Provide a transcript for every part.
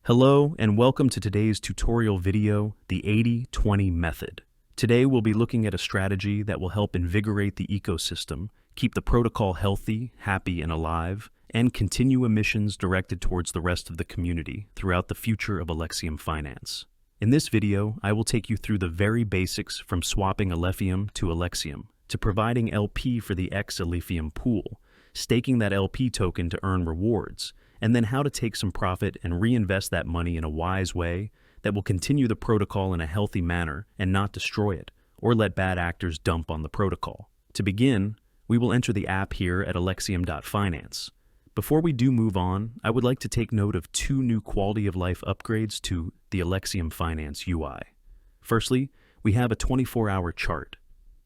Hello and welcome to today's tutorial video, the 80-20 method. Today we'll be looking at a strategy that will help invigorate the ecosystem, keep the protocol healthy, happy, and alive, and continue emissions directed towards the rest of the community throughout the future of Alexium Finance. In this video, I will take you through the very basics from swapping Alephium to Alexium, to providing LP for the X-Alephium pool, staking that LP token to earn rewards, and then how to take some profit and reinvest that money in a wise way that will continue the protocol in a healthy manner and not destroy it, or let bad actors dump on the protocol. To begin, we will enter the app here at alexium.finance. Before we do move on, I would like to take note of two new quality of life upgrades to the Alexium Finance UI. Firstly, we have a 24-hour chart.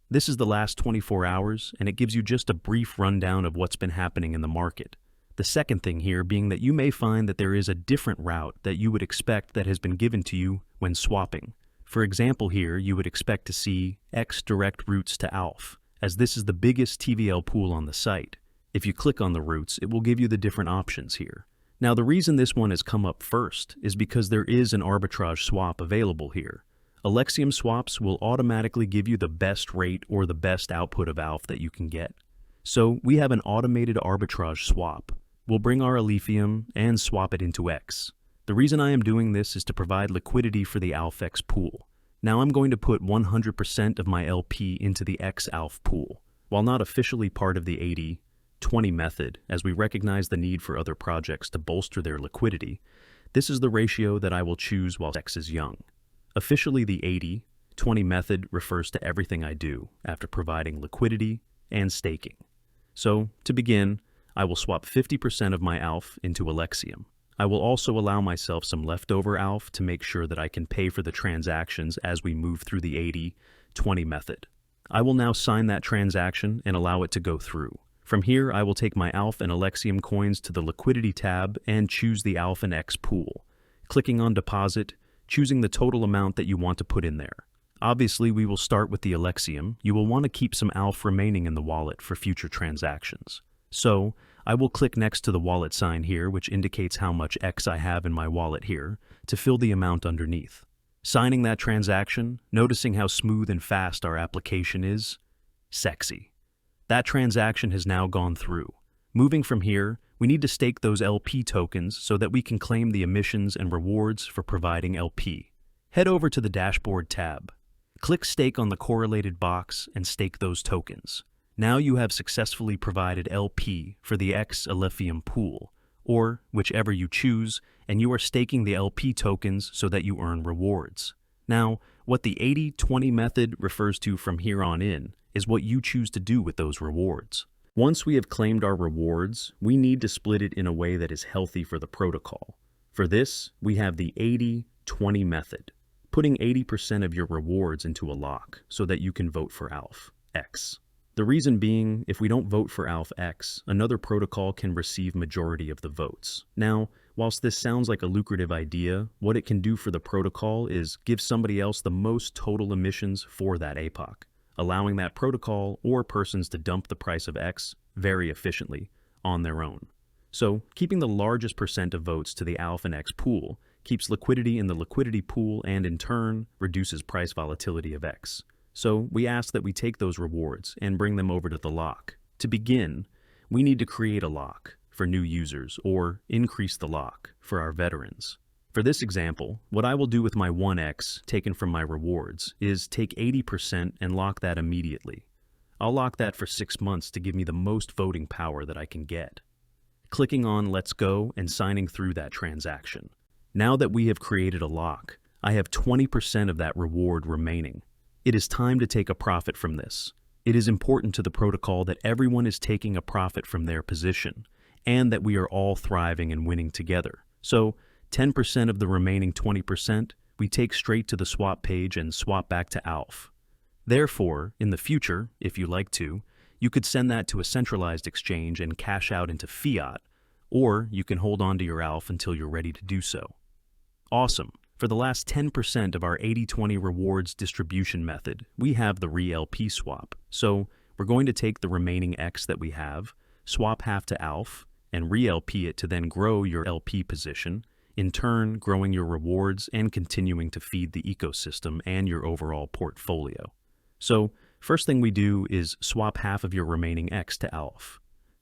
This is the last 24 hours, and it gives you just a brief rundown of what's been happening in the market. The second thing here being that you may find that there is a different route that you would expect that has been given to you when swapping. For example here, you would expect to see X direct routes to ALF, as this is the biggest TVL pool on the site. If you click on the routes, it will give you the different options here. Now the reason this one has come up first is because there is an arbitrage swap available here. Alexium swaps will automatically give you the best rate or the best output of ALF that you can get. So we have an automated arbitrage swap. We'll bring our Alephium and swap it into X. The reason I am doing this is to provide liquidity for the ALFX pool. Now I'm going to put 100% of my LP into the X-ALF pool. While not officially part of the 80-20 method, as we recognize the need for other projects to bolster their liquidity, this is the ratio that I will choose while X is young. Officially, the 80-20 method refers to everything I do after providing liquidity and staking. So, to begin, I will swap 50% of my ALF into Alexium. I will also allow myself some leftover ALF to make sure that I can pay for the transactions as we move through the 80-20 method. I will now sign that transaction and allow it to go through. From here, I will take my ALF and Alexium coins to the Liquidity tab and choose the ALF and X pool. Clicking on Deposit, choosing the total amount that you want to put in there. Obviously, we will start with the Alexium. You will want to keep some ALF remaining in the wallet for future transactions. So, I will click next to the wallet sign here, which indicates how much X I have in my wallet here, to fill the amount underneath. Signing that transaction, noticing how smooth and fast our application is, sexy. That transaction has now gone through. Moving from here, we need to stake those LP tokens so that we can claim the emissions and rewards for providing LP. Head over to the Dashboard tab. Click Stake on the correlated box and stake those tokens. Now you have successfully provided LP for the X-Alephium pool, or whichever you choose, and you are staking the LP tokens so that you earn rewards. Now, what the 80-20 method refers to from here on in is what you choose to do with those rewards. Once we have claimed our rewards, we need to split it in a way that is healthy for the protocol. For this, we have the 80-20 method, putting 80% of your rewards into a lock so that you can vote for ALF X. The reason being, if we don't vote for ALF X, another protocol can receive majority of the votes. Now, whilst this sounds like a lucrative idea, what it can do for the protocol is give somebody else the most total emissions for that APOC, allowing that protocol or persons to dump the price of X very efficiently on their own. So, keeping the largest percent of votes to the ALF and X pool keeps liquidity in the liquidity pool and in turn reduces price volatility of X. So we ask that we take those rewards and bring them over to the lock. To begin, we need to create a lock for new users or increase the lock for our veterans. For this example, what I will do with my 1X taken from my rewards is take 80% and lock that immediately. I'll lock that for 6 months to give me the most voting power that I can get. Clicking on Let's Go and signing through that transaction. Now that we have created a lock, I have 20% of that reward remaining. It is time to take a profit from this. It is important to the protocol that everyone is taking a profit from their position, and that we are all thriving and winning together. So, 10% of the remaining 20% we take straight to the swap page and swap back to ALF. Therefore, in the future, if you like to, you could send that to a centralized exchange and cash out into fiat, or you can hold on to your ALF until you're ready to do so. Awesome. For the last 10% of our 80-20 rewards distribution method, we have the re-LP swap. So we're going to take the remaining X that we have, swap half to ALF, and re-LP it to then grow your LP position, in turn growing your rewards and continuing to feed the ecosystem and your overall portfolio. So, first thing we do is swap half of your remaining X to ALF.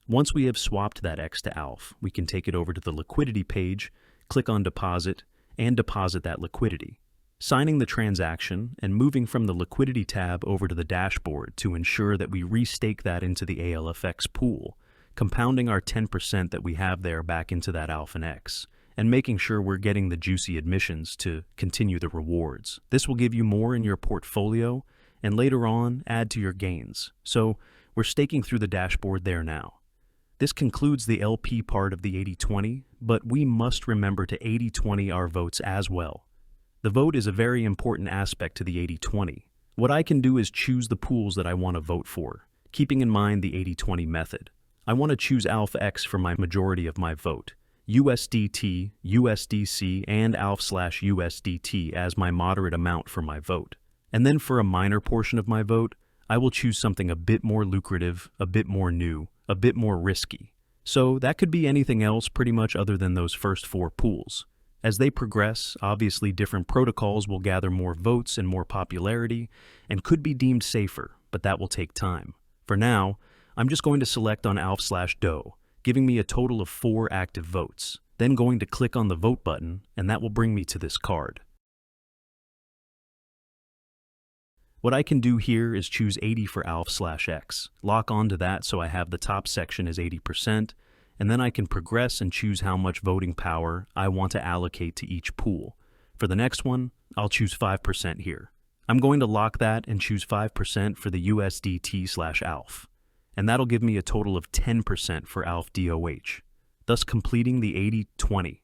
Once we have swapped that X to ALF, we can take it over to the liquidity page, click on deposit, and deposit that liquidity, signing the transaction and moving from the liquidity tab over to the dashboard to ensure that we restake that into the ALFX pool, compounding our 10% that we have there back into that ALF and X, and making sure we're getting the juicy admissions to continue the rewards. This will give you more in your portfolio and later on add to your gains. So we're staking through the dashboard there now. This concludes the LP part of the 80-20, but we must remember to 80-20 our votes as well. The vote is a very important aspect to the 80-20. What I can do is choose the pools that I want to vote for, keeping in mind the 80-20 method. I want to choose ALFX for my majority of my vote, USDT, USDC, and ALF/USDT as my moderate amount for my vote. And then for a minor portion of my vote, I will choose something a bit more lucrative, a bit more new, a bit more risky. So that could be anything else pretty much other than those first 4 pools. As they progress, obviously different protocols will gather more votes and more popularity and could be deemed safer, but that will take time. For now, I'm just going to select on ALF/DO, giving me a total of 4 active votes, then going to click on the vote button, and that will bring me to this card. What I can do here is choose 80 for ALF/X, lock onto that so I have the top section as 80%, and then I can progress and choose how much voting power I want to allocate to each pool. For the next one, I'll choose 5% here. I'm going to lock that and choose 5% for the USDT/ALF, and that'll give me a total of 10% for ALF/DOH, thus completing the 80-20.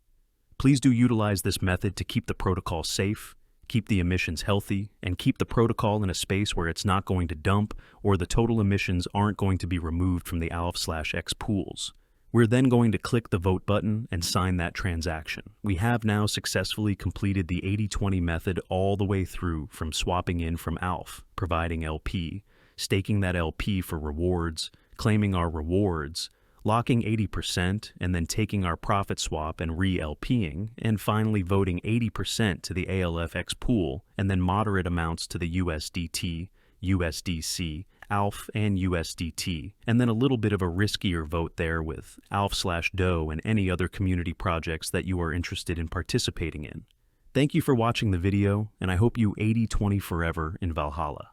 Please do utilize this method to keep the protocol safe, keep the emissions healthy, and keep the protocol in a space where it's not going to dump or the total emissions aren't going to be removed from the ALF/X pools. We're then going to click the vote button and sign that transaction. We have now successfully completed the 80-20 method all the way through from swapping in from ALF, providing LP, staking that LP for rewards, claiming our rewards, locking 80% and then taking our profit swap and re-LPing, and finally voting 80% to the ALFX pool and then moderate amounts to the USDT, USDC, ALF, and USDT, and then a little bit of a riskier vote there with ALF/DO and any other community projects that you are interested in participating in. Thank you for watching the video, and I hope you 80-20 forever in Valhalla.